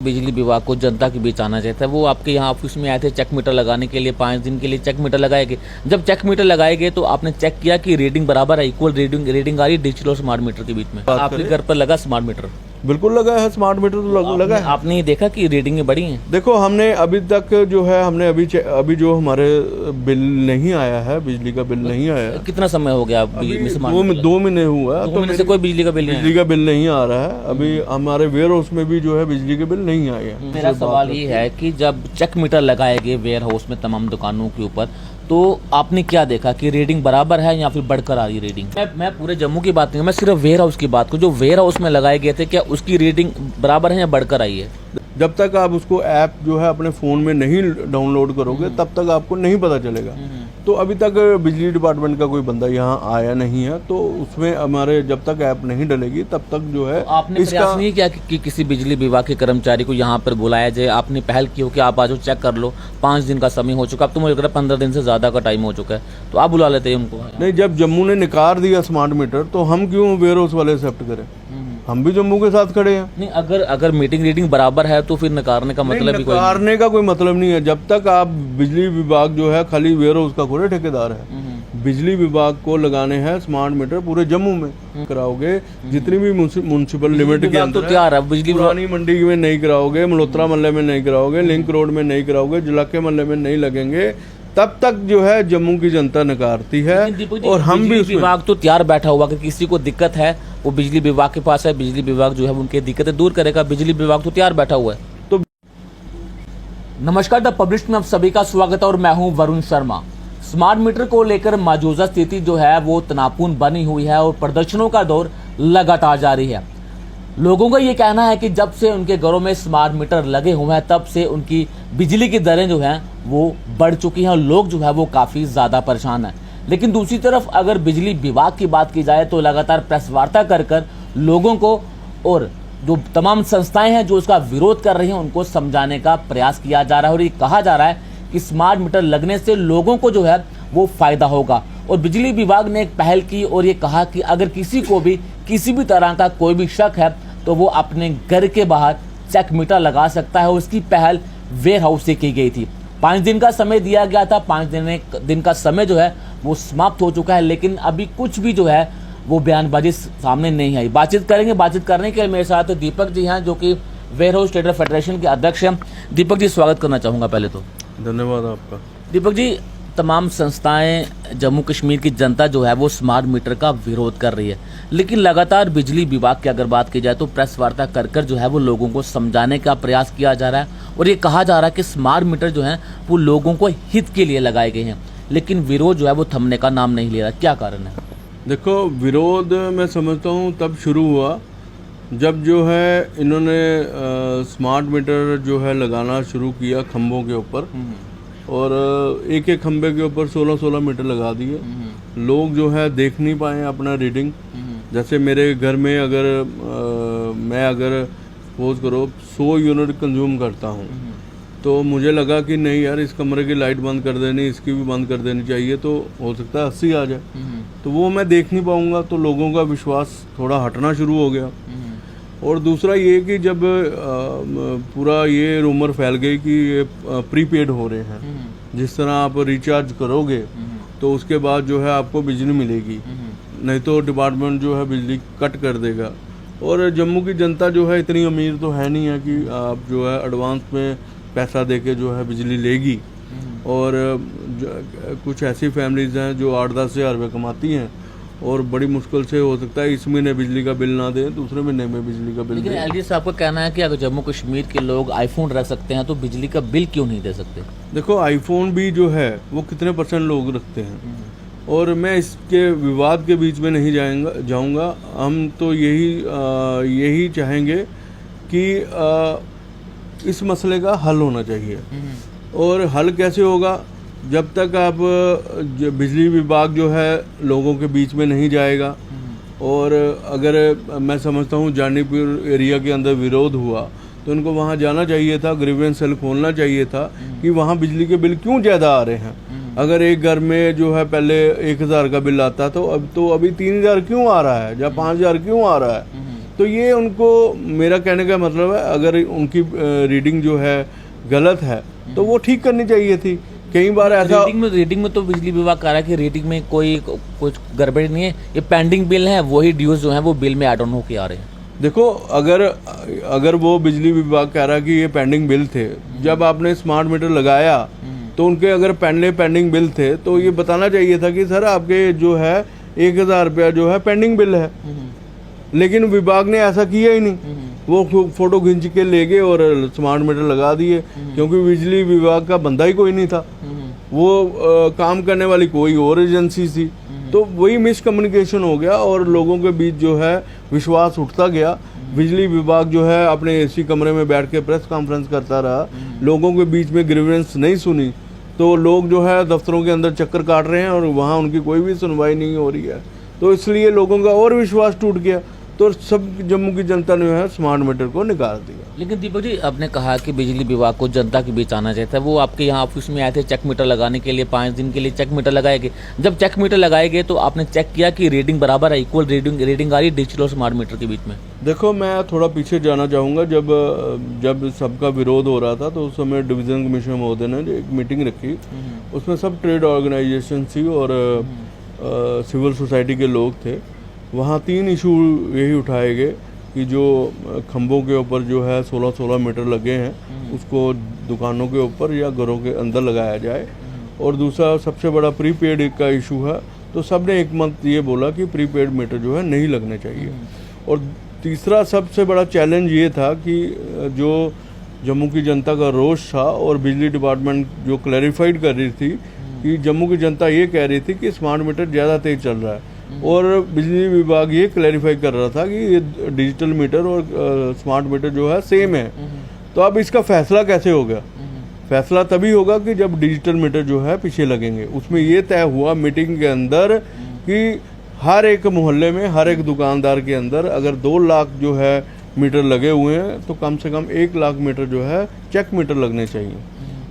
बिजली विभाग को जनता के बीच आना चाहिए था। वो आपके यहाँ ऑफिस में आए थे चेक मीटर लगाने के लिए, 5 दिन के लिए चेक मीटर लगाए गए। जब चेक मीटर लगाए गए तो आपने चेक किया कि रीडिंग बराबर है, इक्वल रीडिंग आ रही है डिजिटल और स्मार्ट मीटर के बीच में। आपके घर पर लगा स्मार्ट मीटर? बिल्कुल लगा है, स्मार्ट मीटर तो लगा है। आपने ये देखा कि रीडिंगें बढ़ी हैं? देखो, हमने अभी तक जो है अभी जो हमारे बिल नहीं आया है, बिजली का बिल नहीं आया। कितना समय हो गया? 2 महीने हुआ तो महीने से कोई बिजली का बिल नहीं आ रहा है। अभी हमारे वेयर हाउस में भी जो है बिजली के बिल नहीं आए हैं। मेरा सवाल ये है कि जब चेक मीटर लगाए गए वेयर हाउस में तमाम दुकानों के ऊपर, तो आपने क्या देखा कि रीडिंग बराबर है या फिर बढ़कर आ रही है रीडिंग? मैं पूरे जम्मू की बात नहीं, मैं सिर्फ वेयर हाउस की बात करूँ। जो वेयर हाउस में लगाए गए थे, क्या उसकी रीडिंग बराबर है या बढ़कर आई है? जब तक आप उसको ऐप जो है अपने फ़ोन में नहीं डाउनलोड करोगे तब तक आपको नहीं पता चलेगा। तो अभी तक बिजली डिपार्टमेंट का कोई बंदा यहाँ आया नहीं है, तो उसमें हमारे जब तक ऐप नहीं डलेगी तब तक जो है आपने प्रयास नहीं किया कि किसी बिजली विभाग के कर्मचारी को यहाँ पर बुलाया जाए? आपने पहल की हो कि आप आज चेक कर लो, 5 दिन का समय हो चुका, अब तो मुझे लग रहा है 15 दिन से ज़्यादा का टाइम हो चुका है, तो आप बुला लेते हैं उनको? नहीं, जब जम्मू ने निकार दिया स्मार्ट मीटर तो हम क्यों वेयर हाउस वाले एक्सेप्ट करें? हम भी जम्मू के साथ खड़े हैं। नहीं, अगर मीटिंग रीडिंग बराबर है तो फिर नकारने का मतलब ही नकारने का कोई मतलब नहीं है। जब तक आप बिजली विभाग जो है खाली वेयर हाउस का थोड़े ठेकेदार है। बिजली विभाग को लगाने हैं स्मार्ट मीटर पूरे जम्मू में कराओगे, जितनी भी म्युनिसिपल लिमिट के अंदर तो तैयार है। बिजली पुरानी मंडी में नहीं कराओगे, मल्होत्रा मोहल्ले में नहीं कराओगे, लिंक रोड में नहीं कराओगे, जलाके मोहल्ले में नहीं लगेंगे, तब तक जो है जम्मू की जनता नकारती है। और हम भी विभाग तो तैयार बैठा हुआ कि किसी को दिक्कत है वो बिजली विभाग के पास है, बिजली विभाग जो है उनकी दिक्कतें दूर करेगा। बिजली विभाग तो तैयार बैठा हुआ है। तो नमस्कार, द पब्लिश में आप सभी का स्वागत है और मैं हूं वरुण शर्मा। स्मार्ट मीटर को लेकर मौजूदा स्थिति जो है वो तनावपूर्ण बनी हुई है और प्रदर्शनों का दौर लगातार जारी है। लोगों का ये कहना है कि जब से उनके घरों में स्मार्ट मीटर लगे हुए हैं तब से उनकी बिजली की दरें जो हैं वो बढ़ चुकी हैं और लोग जो है वो काफ़ी ज़्यादा परेशान हैं। लेकिन दूसरी तरफ अगर बिजली विभाग की बात की जाए तो लगातार प्रेस वार्ता कर लोगों को और जो तमाम संस्थाएं हैं जो उसका विरोध कर रही हैं उनको समझाने का प्रयास किया जा रहा है। और ये कहा जा रहा है कि स्मार्ट मीटर लगने से लोगों को जो है वो फ़ायदा होगा। और बिजली विभाग ने एक पहल की और ये कहा कि अगर किसी को भी किसी भी तरह का कोई भी शक है तो वो अपने घर के बाहर चेक मीटर लगा सकता है। उसकी पहल वेयर हाउस से की गई थी। 5 दिन का समय दिया गया था। 5 दिन का समय जो है वो समाप्त हो चुका है, लेकिन अभी कुछ भी जो है वो बयानबाजी सामने नहीं आई। बातचीत करने के लिए मेरे साथ दीपक जी हैं जो कि वेयर हाउस ट्रेडर फेडरेशन के अध्यक्ष हैं। दीपक जी, स्वागत करना चाहूँगा पहले तो। धन्यवाद आपका। दीपक जी, तमाम संस्थाएं, जम्मू कश्मीर की जनता जो है वो स्मार्ट मीटर का विरोध कर रही है, लेकिन लगातार बिजली विभाग की अगर बात की जाए तो प्रेस वार्ता कर जो है वो लोगों को समझाने का प्रयास किया जा रहा है। और ये कहा जा रहा है कि स्मार्ट मीटर जो है वो लोगों को हित के लिए लगाए गए हैं, लेकिन विरोध जो है वो थमने का नाम नहीं ले रहा। क्या कारण है? देखो, विरोध मैं समझता हूँ तब शुरू हुआ जब जो है इन्होंने स्मार्ट मीटर जो है लगाना शुरू किया खंभों के ऊपर, और एक एक खंबे के ऊपर 16-16 मीटर लगा दिए। लोग जो है देख नहीं पाए अपना रीडिंग। जैसे मेरे घर में मैं अगर सपोज करो 100 यूनिट कंज्यूम करता हूँ, तो मुझे लगा कि नहीं यार, इस कमरे की लाइट बंद कर देनी, इसकी भी बंद कर देनी चाहिए, तो हो सकता है 80 आ जाए। तो वो मैं देख नहीं पाऊँगा, तो लोगों का विश्वास थोड़ा हटना शुरू हो गया। और दूसरा ये कि जब पूरा ये रूमर फैल गई कि ये प्रीपेड हो रहे हैं, जिस तरह आप रिचार्ज करोगे तो उसके बाद जो है आपको बिजली मिलेगी, नहीं तो डिपार्टमेंट जो है बिजली कट कर देगा। और जम्मू की जनता जो है इतनी अमीर तो है नहीं है कि आप जो है एडवांस में पैसा देके जो है बिजली लेगी। और कुछ ऐसी फैमिलीज हैं जो 8-10 हज़ार रुपये कमाती हैं और बड़ी मुश्किल से हो सकता है इस महीने बिजली का बिल ना दें, दूसरे महीने में बिजली का बिल दें। लेकिन एलजी साहब का कहना है कि अगर जम्मू कश्मीर के लोग आईफोन रख सकते हैं तो बिजली का बिल क्यों नहीं दे सकते? देखो, आईफोन भी जो है वो कितने % लोग रखते हैं, और मैं इसके विवाद के बीच में नहीं जाऊंगा। हम तो यही चाहेंगे कि इस मसले का हल होना चाहिए। और हल कैसे होगा? जब तक आप बिजली विभाग जो है लोगों के बीच में नहीं जाएगा। और अगर मैं समझता हूँ जानीपुर एरिया के अंदर विरोध हुआ तो उनको वहाँ जाना चाहिए था, ग्रीवेंस सेल खोलना चाहिए था कि वहाँ बिजली के बिल क्यों ज़्यादा आ रहे हैं। अगर एक घर में जो है पहले 1,000 का बिल आता तो अभी 3,000 क्यों आ रहा है या 5,000 क्यों आ रहा है? तो ये उनको, मेरा कहने का मतलब है, अगर उनकी रीडिंग जो है गलत है तो वो ठीक करनी चाहिए थी। कई बार ऐसा रीडिंग में तो बिजली विभाग कह रहा है कि रीडिंग में कोई कुछ गड़बड़ी नहीं है, ये पेंडिंग बिल है, वही ड्यूज जो है वो बिल में ऐड ऑन होके आ रहे हैं। देखो, अगर वो बिजली विभाग कह रहा है कि ये पेंडिंग बिल थे, जब आपने स्मार्ट मीटर लगाया तो उनके अगर पहले पेंडिंग बिल थे तो ये बताना चाहिए था कि सर आपके जो है 1000 रुपया जो है पेंडिंग बिल है। लेकिन विभाग ने ऐसा किया ही नहीं, वो फोटो खींच के ले गए और स्मार्ट मीटर लगा दिए, क्योंकि बिजली विभाग का बंदा ही कोई नहीं था, वो काम करने वाली कोई और एजेंसी थी। तो वही मिसकम्युनिकेशन हो गया और लोगों के बीच जो है विश्वास उठता गया। बिजली विभाग जो है अपने एसी कमरे में बैठ के प्रेस कॉन्फ्रेंस करता रहा, लोगों के बीच में ग्रीवेंस नहीं सुनी, तो लोग जो है दफ्तरों के अंदर चक्कर काट रहे हैं और वहाँ उनकी कोई भी सुनवाई नहीं हो रही है। तो इसलिए लोगों का और विश्वास टूट गया, तो सब जम्मू की जनता ने है स्मार्ट मीटर को निकाल दिया। लेकिन दीपक जी, आपने कहा कि बिजली विभाग को जनता के बीच आना चाहिए था। वो आपके यहाँ ऑफिस में आए थे चेक मीटर लगाने के लिए, 5 दिन के लिए चेक मीटर लगाए गए। जब चेक मीटर लगाए गए तो आपने चेक किया कि रीडिंग बराबर है, इक्वल रीडिंग आ रही डिजिटल और स्मार्ट मीटर के बीच में? देखो, मैं थोड़ा पीछे जाना चाहूँगा। जब सबका विरोध हो रहा था तो उस समय डिवीज़न कमिश्नर महोदय ने एक मीटिंग रखी, उसमें सब ट्रेड ऑर्गेनाइजेशन थी और सिविल सोसाइटी के लोग थे। वहाँ 3 इशू यही उठाए गए कि जो खंभों के ऊपर जो है 16-16 मीटर लगे हैं उसको दुकानों के ऊपर या घरों के अंदर लगाया जाए, और दूसरा सबसे बड़ा प्रीपेड का इशू है। तो सब ने एक मत ये बोला कि प्रीपेड मीटर जो है नहीं लगने चाहिए। और तीसरा सबसे बड़ा चैलेंज ये था कि जो जम्मू की जनता का रोष था और बिजली डिपार्टमेंट जो क्लैरिफाइड कर रही थी कि जम्मू की जनता ये कह रही थी कि स्मार्ट मीटर ज़्यादा तेज़ चल रहा है, और बिजली विभाग ये क्लैरिफाई कर रहा था कि ये डिजिटल मीटर और स्मार्ट मीटर जो है सेम है। तो अब इसका फैसला कैसे होगा? फैसला तभी होगा कि जब डिजिटल मीटर जो है पीछे लगेंगे। उसमें ये तय हुआ मीटिंग के अंदर कि हर एक मोहल्ले में, हर एक दुकानदार के अंदर अगर 2 लाख जो है मीटर लगे हुए हैं तो कम से कम 1 लाख मीटर जो है चेक मीटर लगने चाहिए।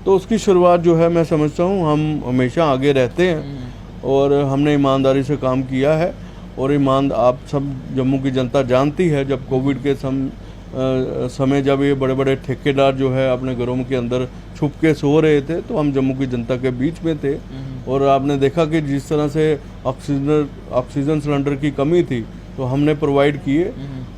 तो उसकी शुरुआत जो है मैं समझता हूँ हम हमेशा आगे रहते हैं और हमने ईमानदारी से काम किया है। और आप सब जम्मू की जनता जानती है, जब कोविड के समय जब ये बड़े बड़े ठेकेदार जो है अपने घरों के अंदर छुप के सो रहे थे तो हम जम्मू की जनता के बीच में थे, और आपने देखा कि जिस तरह से ऑक्सीजन सिलेंडर की कमी थी तो हमने प्रोवाइड किए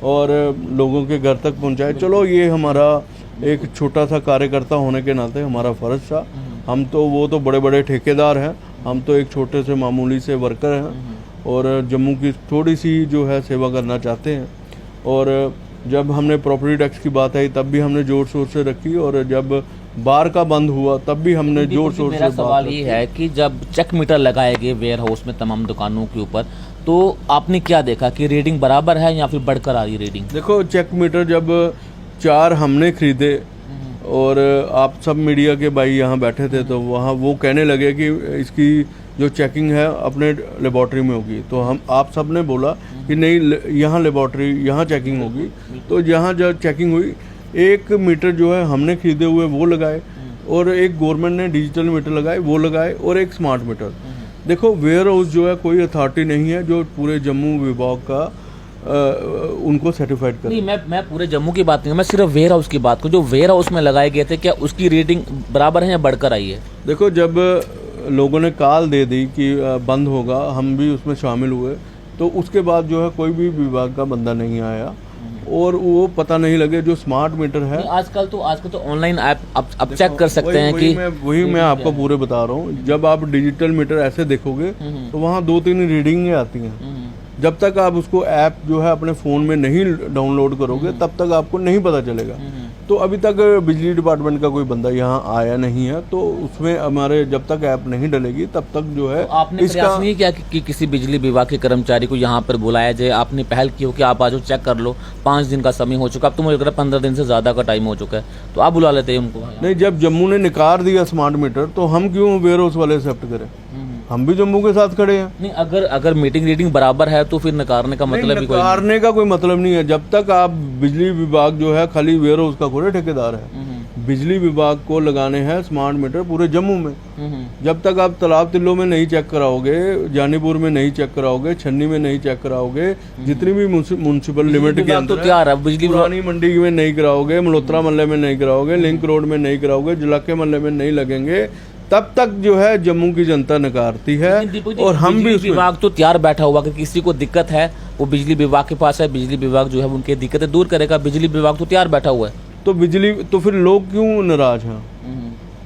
और लोगों के घर तक पहुंचाए। चलो, ये हमारा एक छोटा सा कार्यकर्ता होने के नाते हमारा फ़र्ज था। हम तो वो तो बड़े बड़े ठेकेदार हैं, हम तो एक छोटे से मामूली से वर्कर हैं और जम्मू की थोड़ी सी जो है सेवा करना चाहते हैं। और जब हमने प्रॉपर्टी टैक्स की बात आई तब भी हमने जोर शोर से रखी, और जब बार का बंद हुआ तब भी हमने जोर शोर से मेरा सवाल ये है कि जब चेक मीटर लगाए गए वेयर हाउस में तमाम दुकानों के ऊपर, तो आपने क्या देखा कि रीडिंग बराबर है या फिर बढ़कर आ रही रीडिंग? देखो, चेक मीटर जब 4 हमने खरीदे और आप सब मीडिया के भाई यहाँ बैठे थे तो वहाँ वो कहने लगे कि इसकी जो चेकिंग है अपने लेबॉर्ट्री में होगी। तो आप सब ने बोला कि नहीं, यहाँ लेबॉर्ट्री, यहाँ चेकिंग होगी। तो यहाँ जब चेकिंग हुई, 1 मीटर जो है हमने खरीदे हुए वो लगाए, और एक गवर्नमेंट ने डिजिटल मीटर लगाए वो लगाए, और एक स्मार्ट मीटर। देखो, वेयर हाउस जो है कोई अथॉरिटी नहीं है जो पूरे जम्मू विभाग का उनको सर्टिफाइड कर। नहीं, मैं पूरे जम्मू की बात नहीं, मैं सिर्फ वेयर हाउस की बात करूँ। जो वेयर हाउस में लगाए गए थे, क्या उसकी रीडिंग बराबर है या बढ़कर आई है? देखो, जब लोगों ने कॉल दे दी कि बंद होगा, हम भी उसमें शामिल हुए, तो उसके बाद जो है कोई भी विभाग का बंदा नहीं आया और वो पता नहीं लगे जो स्मार्ट मीटर है। आजकल तो ऑनलाइन ऐप आप चेक कर सकते हैं कि वही मैं आपको पूरे बता रहा हूँ। जब आप डिजिटल मीटर ऐसे देखोगे तो वहाँ 2-3 रीडिंगें आती हैं। जब तक आप उसको ऐप जो है अपने फ़ोन में नहीं डाउनलोड करोगे तब तक आपको नहीं पता चलेगा। तो अभी तक बिजली डिपार्टमेंट का कोई बंदा यहाँ आया नहीं है, तो उसमें हमारे जब तक ऐप नहीं डलेगी तब तक जो है तो आपने प्रयास नहीं किया कि किसी बिजली विभाग के कर्मचारी को यहाँ पर बुलाया जाए? आपने पहल की हो कि आप आज चेक कर लो, 5 दिन का समय हो चुका, अब तो मुझे लग रहा है 15 दिन से ज़्यादा का टाइम हो चुका है, तो आप बुला लेते हैं उनको? नहीं, जब जम्मू ने निकार दिया स्मार्ट मीटर तो हम क्यों वेयर हाउस वाले एक्सेप्ट करें? हम भी जम्मू के साथ खड़े हैं। नहीं, अगर मीटिंग रीडिंग बराबर है तो फिर नकारने का मतलब ही नकारने का कोई मतलब नहीं है। जब तक आप बिजली विभाग जो है खाली वेयर हाउस का थोड़े ठेकेदार है। बिजली विभाग को लगाने हैं स्मार्ट मीटर पूरे जम्मू में। जब तक आप तालाब तिल्लों में नहीं चेक कराओगे, जानीपुर में नहीं चेक कराओगे, छन्नी में नहीं चेक कराओगे, जितनी भी म्युनिसिपल लिमिट के अंदर तैयार है बिजली पुरानी मंडी में नहीं कराओगे, मल्होत्रा मोहल्ले में नहीं कराओगे, लिंक रोड में नहीं कराओगे, जलाके मोहल्ले में नहीं लगेंगे, तब तक जो है जम्मू की जनता नकारती है। और हम भी विभाग तो तैयार बैठा हुआ कि किसी को दिक्कत है वो बिजली विभाग के पास है, बिजली विभाग जो है उनकी दिक्कतें दूर करेगा। बिजली विभाग तो तैयार बैठा हुआ है। तो बिजली तो फिर लोग क्यों नाराज हैं?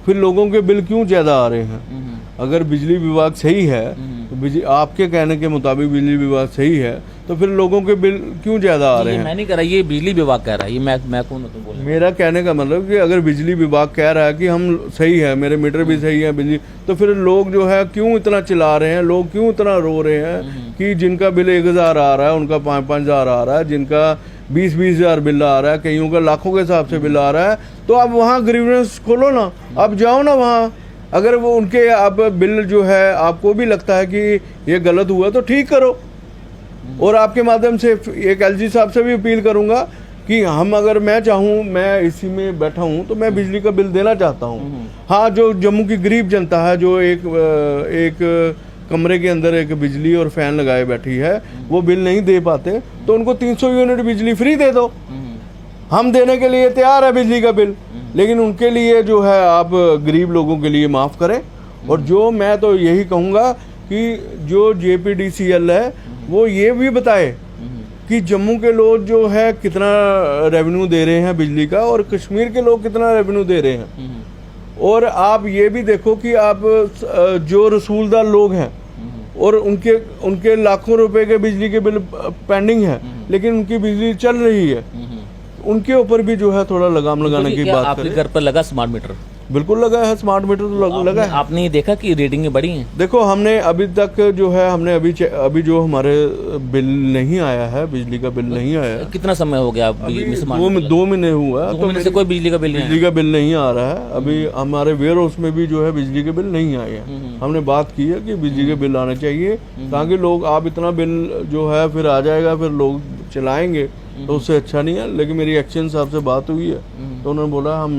फिर लोगों के बिल क्यों ज्यादा आ रहे हैं? अगर बिजली विभाग सही है तो बिजली आपके कहने के मुताबिक बिजली विभाग सही है तो फिर लोगों के बिल क्यों ज्यादा आ रहे हैं? मैं नहीं कह रहा, ये बिजली विभाग कह रहा है। ये मैं कौन हूं तुम बोल? मेरा कहने का मतलब कि अगर बिजली विभाग कह रहा है कि हम सही है, मेरे मीटर भी सही है बिजली, तो फिर लोग जो है क्यों इतना चिल्ला रहे हैं, लोग क्यों इतना रो रहे हैं कि जिनका बिल 1000 आ रहा है उनका 5-5 आ रहा है, जिनका 20-20 हजार बिल आ रहा है, कईयों का लाखों के हिसाब से बिल आ रहा है। तो आप वहाँ ग्रीवेंस खोलो ना, आप जाओ ना वहाँ। अगर वो उनके आप बिल जो है आपको भी लगता है कि ये गलत हुआ तो ठीक करो। और आपके माध्यम से एक एलजी साहब से भी अपील करूंगा कि हम अगर मैं चाहूँ, मैं इसी में बैठा हूँ तो मैं बिजली का बिल देना चाहता हूँ। हाँ, जो जम्मू की गरीब जनता है जो एक कमरे के अंदर एक बिजली और फैन लगाए बैठी है, वो बिल नहीं दे पाते तो उनको 300 यूनिट बिजली फ्री दे दो। हम देने के लिए तैयार है बिजली का बिल, लेकिन उनके लिए जो है आप गरीब लोगों के लिए माफ़ करें। और जो मैं तो यही कहूँगा कि जो JPDCL है वो ये भी बताए कि जम्मू के लोग जो है कितना रेवेन्यू दे रहे हैं बिजली का और कश्मीर के लोग कितना रेवेन्यू दे रहे हैं। और आप ये भी देखो कि आप जो रसूलदार लोग हैं और उनके लाखों रुपए के बिजली के बिल पेंडिंग है लेकिन उनकी बिजली चल रही है, उनके ऊपर भी जो है थोड़ा लगाम लगाने की बात आपके घर पर लगा स्मार्ट मीटर? बिल्कुल लगा है, स्मार्ट मीटर तो लगा है। आपने ये देखा कि रीडिंगें बढ़ी हैं? देखो, हमने अभी तक जो है हमने अभी जो हमारे बिल नहीं आया है, बिजली का बिल नहीं आया। कितना समय हो गया? वो 2 महीने हुआ, 2 महीने से कोई बिजली का बिल नहीं आ रहा है। अभी हमारे वेयर हाउस में भी जो है बिजली के बिल नहीं आए हैं। हमने बात की है कि बिजली के बिल आने चाहिए ताकि लोग, आप इतना बिल जो है फिर आ जाएगा, फिर लोग चलाएंगे तो उससे अच्छा नहीं है। लेकिन मेरी एक्शन साहब से बात हुई है तो उन्होंने बोला हम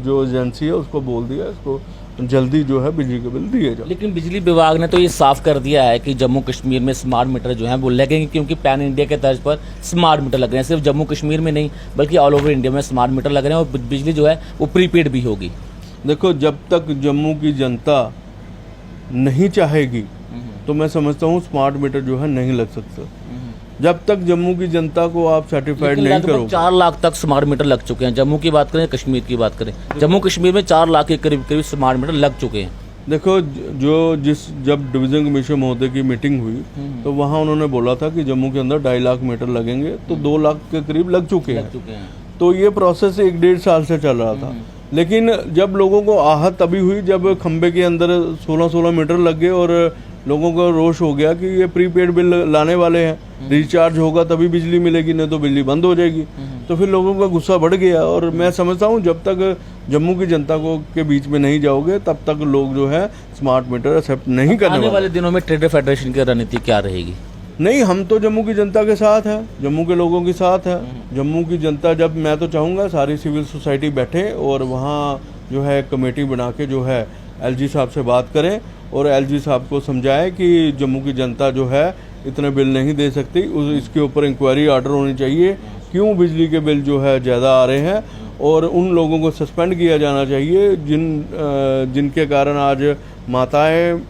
जो एजेंसी है उसको बोल दिया इसको जल्दी जो है बिजली के बिल दिए जाए। लेकिन बिजली विभाग ने तो ये साफ कर दिया है कि जम्मू कश्मीर में स्मार्ट मीटर जो हैं वो लगेंगे, क्योंकि पैन इंडिया के तर्ज पर स्मार्ट मीटर लग रहे हैं। सिर्फ जम्मू कश्मीर में नहीं बल्कि ऑल ओवर इंडिया में स्मार्ट मीटर लग रहे हैं और बिजली जो है वो प्रीपेड भी होगी। देखो, जब तक जम्मू की जनता नहीं चाहेगी तो मैं समझता हूँ स्मार्ट मीटर जो है नहीं लग सकता। जब तक जम्मू की जनता को आप सर्टिफाइड नहीं करोगे। 4 लाख तक स्मार्ट मीटर लग चुके हैं। जम्मू की बात करें, कश्मीर की बात करें, जम्मू कश्मीर में 4 लाख के करीब स्मार्ट मीटर लग चुके हैं। देखो, जब डिवीजन कमिश्नर महोदय की मीटिंग हुई तो वहाँ उन्होंने बोला था कि जम्मू के अंदर 2.5 लाख मीटर लगेंगे, तो 2 लाख के करीब लग चुके हैं। तो ये प्रोसेस 1-1.5 साल से चल रहा था। लेकिन जब लोगों को आहत तभी हुई जब खंबे के अंदर 16 मीटर लग गए और लोगों को रोष हो गया कि ये प्रीपेड बिल लाने वाले हैं, रिचार्ज होगा तभी बिजली मिलेगी, नहीं तो बिजली बंद हो जाएगी। तो फिर लोगों का गुस्सा बढ़ गया। और मैं समझता हूँ जब तक जम्मू की जनता को के बीच में नहीं जाओगे तब तक लोग जो है स्मार्ट मीटर एक्सेप्ट नहीं करने वाले। आने वाले दिनों में ट्रेडर फेडरेशन की रणनीति क्या रहेगी? नहीं, हम तो जम्मू की जनता के साथ है, जम्मू के लोगों के साथ है। जम्मू की जनता, जब मैं तो चाहूँगा सारी सिविल सोसाइटी बैठे और वहाँ जो है कमेटी बना के जो है एलजी साहब से बात करें और एलजी साहब को समझाएं कि जम्मू की जनता जो है इतने बिल नहीं दे सकती। इसके ऊपर इंक्वायरी ऑर्डर होनी चाहिए, क्यों बिजली के बिल जो है ज़्यादा आ रहे हैं, और उन लोगों को सस्पेंड किया जाना चाहिए जिनके कारण आज माताएं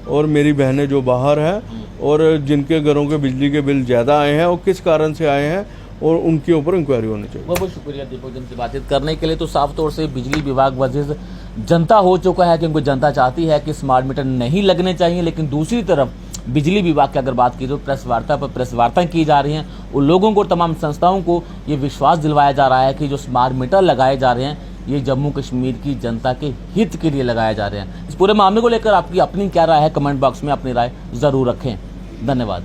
और मेरी बहनें जो बाहर हैं और जिनके घरों के बिजली के बिल ज़्यादा आए हैं और किस कारण से आए हैं, और उनके ऊपर इंक्वायरी होनी चाहिए। बहुत बहुत शुक्रिया दीपक जी से बातचीत करने के लिए। तो साफ तौर से बिजली विभाग वर्सेस जनता हो चुका है, क्योंकि जनता चाहती है कि स्मार्ट मीटर नहीं लगने चाहिए। लेकिन दूसरी तरफ बिजली विभाग की अगर बात की तो प्रेस वार्ता पर प्रेस वार्ता की जा रही हैं और लोगों को, तमाम संस्थाओं को ये विश्वास दिलवाया जा रहा है कि जो स्मार्ट मीटर लगाए जा रहे हैं ये जम्मू कश्मीर की जनता के हित के लिए लगाए जा रहे हैं। इस पूरे मामले को लेकर आपकी अपनी क्या राय है, कमेंट बॉक्स में अपनी राय ज़रूर रखें। धन्यवाद।